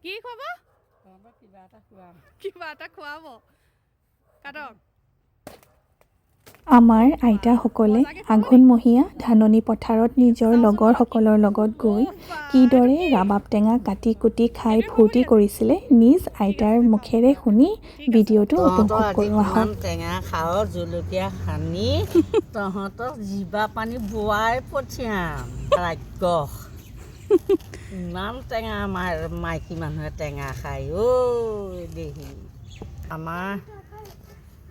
কি খুৱাব কিবা এটা খুৱাব কাটক আমাৰ আইতাসকলে আঘোণমহীয়া ধাননি পথাৰত নিজৰ লগৰসকলৰ লগত গৈ কিদৰে ৰাবাব টেঙা কাটি কুটি খাই ফূৰ্তি কৰিছিলে নিজ আইতাৰ মুখেৰে শুনি ভিডিঅ'টো উপভোগ কৰোঁ আহক। টেঙা খাওঁ জলকীয়া সানি তহঁতক জিভা পানী বোৱাই পঠিয়াম ৰাজ্য ইমান টেঙা আমাৰ মাইকী মানুহে টেঙা খায় ঐ দেহি আমাৰ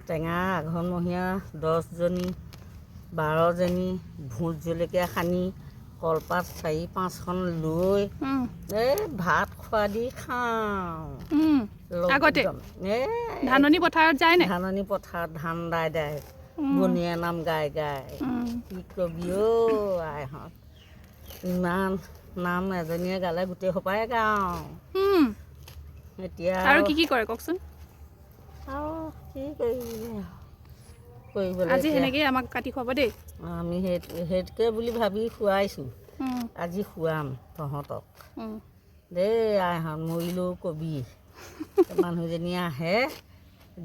টেঙা আঘোণমহীয়া 10জনী 12জনী ভোট জলকীয়া সানি কলপাত 4-5খন লৈ এই ভাত খোৱা দি খাওঁ আগতে ধাননি পথাৰত যায় নে ধাননি পথাৰত ধান দাই দাই বনীয়া নাম গাই গাই কি কবি অ' আইহঁত ইমান নাম এজনীয়ে গালে গোটেই সোপাই গাওঁ এতিয়া আৰু কি কি কৰে কওকচোন আৰু কি কৰিবলৈ আজি সেনেকেই আমাক কাটি খুৱাব দেই আমি সেইটোকে বুলি ভাবি খুৱাইছোঁ আজি খুৱাম তহঁতক দেই আইহঁত মৰিলেও কবি মানুহজনী আহে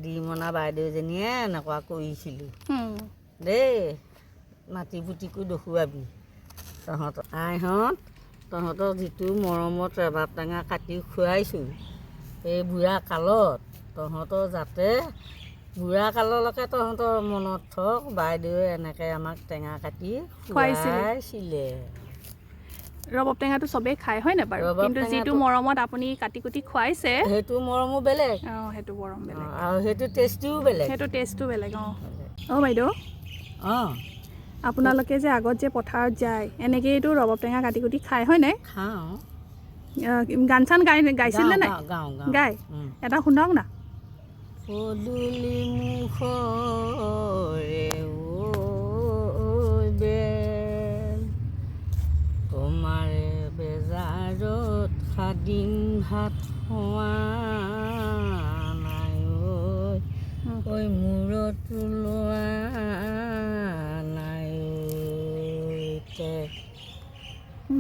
ডিমনা বাইদেউজনীয়ে এনেকুৱা কৰিছিলোঁ দেই নাতি পুতিকো দেখুৱাবি তহঁতক আইহঁত তহঁতক যিটো মৰমত ৰাবাব টেঙা কাটি খুৱাইছোঁ এই বুঢ়া কালত তহঁতৰ যাতে বুঢ়া কাললৈকে তহঁতৰ মনত থক বাইদেৱে এনেকৈ আমাক টেঙা কাটি খুৱাইছিলে ৰবাব টেঙাটো চবেই খায় হয় নে বাৰু কিন্তু যিটো মৰমত আপুনি কাটি কুটি খুৱাইছে সেইটো মৰমো বেলেগ সেইটো মৰম বেলেগ আৰু সেইটো টেষ্টো বেলেগ অঁ বাইদেউ অঁ আপোনালোকে যে আগত যে পথাৰত যায় এনেকৈতো ৰবাব টেঙা কাটি কুটি খায় হয় নাই খাওঁ গান চান গাইছিল নে নাই গাই এটা শুনাওক না পদূলি মুখৰে বেল তোমাৰে বেজাৰত সাদিন ভাত খোৱা নাই ঐ মূৰত লোৱা নাই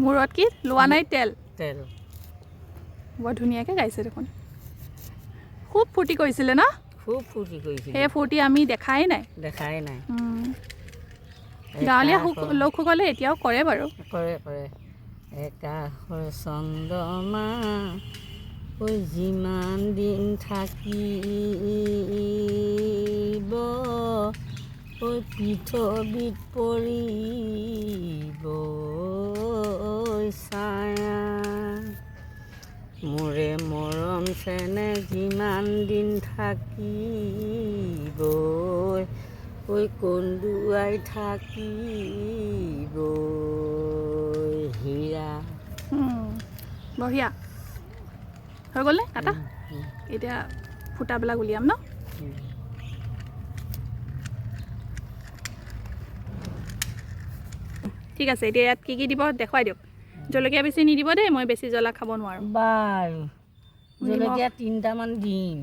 মূৰত কি লোৱা নাই তেল তেল বৰ ধুনীয়াকৈ গাইছে দেখোন খুব ফূৰ্তি কৰিছিলে ন খুব ফূৰ্তি কৰিছিলে সেই ফূৰ্তি আমি দেখাই নাই গাঁৱলীয়া লোকসকলে এতিয়াও কৰে বাৰু কৰে একাষৰ চন্দ্ৰমা ঐ যিমান দিন থাকিব ঐ পৃথিৱীত পৰিব ছায়া মোৰে মৰম চেনেহ যিমান দিন থাকিব ঐ কন্দুৱাই থাকিব হীৰা বঢ়িয়া হৈ গ'ল নে কাটা এতিয়া ফুটাবিলাক উলিয়াম ন ঠিক আছে এতিয়া ইয়াত কি কি দিব দেখুৱাই দিয়ক জলকীয়া বেছি নিদিব দেই মই বেছি জ্বলা খাব নোৱাৰোঁ বাৰু জলকীয়া 3টামান দিম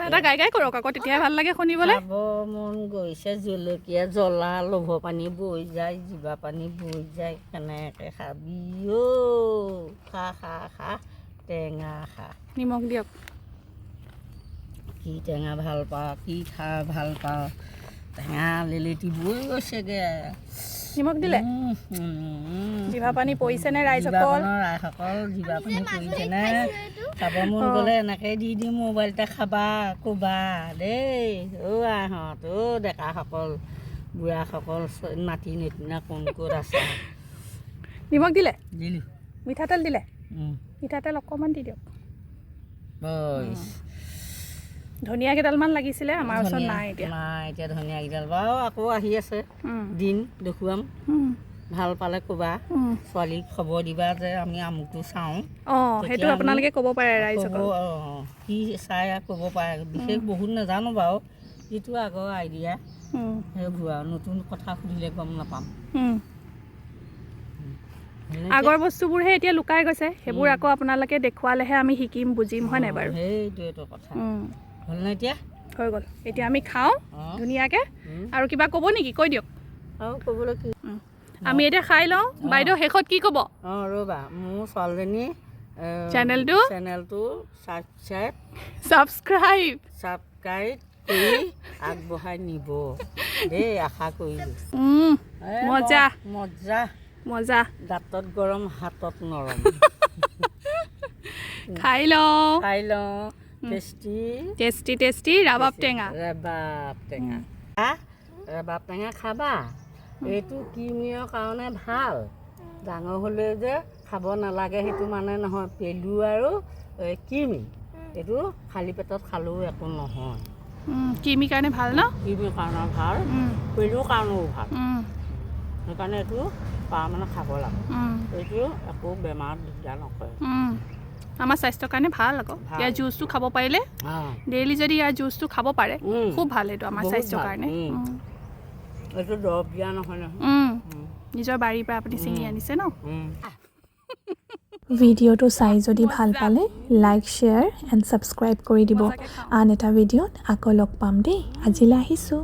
এটা গাই গাই কৰক আকৌ তেতিয়াহে ভাল লাগে শুনিবলৈ খাব মন গৈছে জলকীয়া জ্বলা লোভ পানী বৈ যায় জিভা পানী বৈ যায় কেনেকৈ খাবি অ' খা টেঙা খা নিমখ দিয়ক কি টেঙা ভাল পাওঁ কি খাই ভাল পাওঁ টেঙা লেলেটি বৈ গৈছেগৈ নিমখ দিলে জিভা পানী পৰিছেনে ৰাইজসকল জিভা পানী পৰিছেনে খাব মন গ'লে এনেকৈ দি দিম মোবাইলতে খাবা ক'বা দেই অ' আইহঁত অ' ডেকাসকল বুঢ়াসকল নাতি নেতিনা কোন ক'ত আছে নিমখ দিলে দিলোঁ মিঠাতেল দিলে মিঠাতেল অকণমান দি দিয়ক ধনিয়া কেইডালমান লাগিছিলে আমাৰ ওচৰত নাই এতিয়া ধনিয়া কেইডাল বাৰু আকৌ আহি আছে দিন দেখুৱাম ভাল পালে ক'বা ছোৱালীক খবৰ দিবা যে আমি আমুকটো চাওঁ সেইটো আপোনালোকে ক'ব পাৰে ৰাইজসকল কি চাই ক'ব পাৰে বিশেষ বহুত নাজানো বাৰু যিটো আগৰ আইডিয়া সেইবোৰ আৰু নতুন কথা সুধিলে গম নাপাম আগৰ বস্তুবোৰহে এতিয়া লুকাই গৈছে সেইবোৰ আকৌ আপোনালোকে দেখুৱালেহে আমি শিকিম বুজিম হয় নাই বাৰু সেইটোৱেতো কথা হ'ল নে এতিয়া হৈ গ'ল এতিয়া আমি খাওঁ ধুনীয়াকৈ আৰু কিবা ক'ব নেকি কৈ দিয়ক আৰু ক'বলৈ কি আমি এতিয়া খাই লওঁ বাইদেউ শেষত কি ক'ব অঁ ৰ'বা মোৰ ছোৱালীজনী চেনেলটো ছাবস্ক্ৰাইব কৰি আগবঢ়াই নিব দেই আশা কৰিলোঁ মজা মজা মজা দাঁতত গৰম হাতত নৰম খাই লওঁ টেষ্টি ৰাবাব টেঙা ৰাবাব টেঙা খাবা এইটো কিমিয়ৰ কাৰণে ভাল ডাঙৰ হ'লে যে খাব নালাগে সেইটো মানে নহয় পেলু আৰু কিমি এইটো খালী পেটত খালেও একো নহয় কিমিৰ কাৰণে ভাল ন কিমিৰ কাৰণে ভাল পেলুৰ কাৰণেও ভাল সেইকাৰণে এইটো পাৰ মানে খাব লাগে এইটো একো বেমাৰ দিগদাৰ নকৰে আমাৰ স্বাস্থ্যৰ কাৰণে ভাল আকৌ ইয়াৰ জুচটো খাব পাৰিলে ডেইলি যদি ইয়াৰ জুচটো খাব পাৰে খুব ভাল এইটো আমাৰ স্বাস্থ্যৰ কাৰণে এইটো দৰৱ দিয়া নহয় নিজৰ বাৰীৰ পৰা আপুনি ছিঙি আনিছে ন ভিডিঅ'টো চাই যদি ভাল পালে লাইক শ্বেয়াৰ এণ্ড ছাবস্ক্ৰাইব কৰি দিব আন এটা ভিডিঅ'ত আকৌ লগ পাম দেই আজিলৈ আহিছোঁ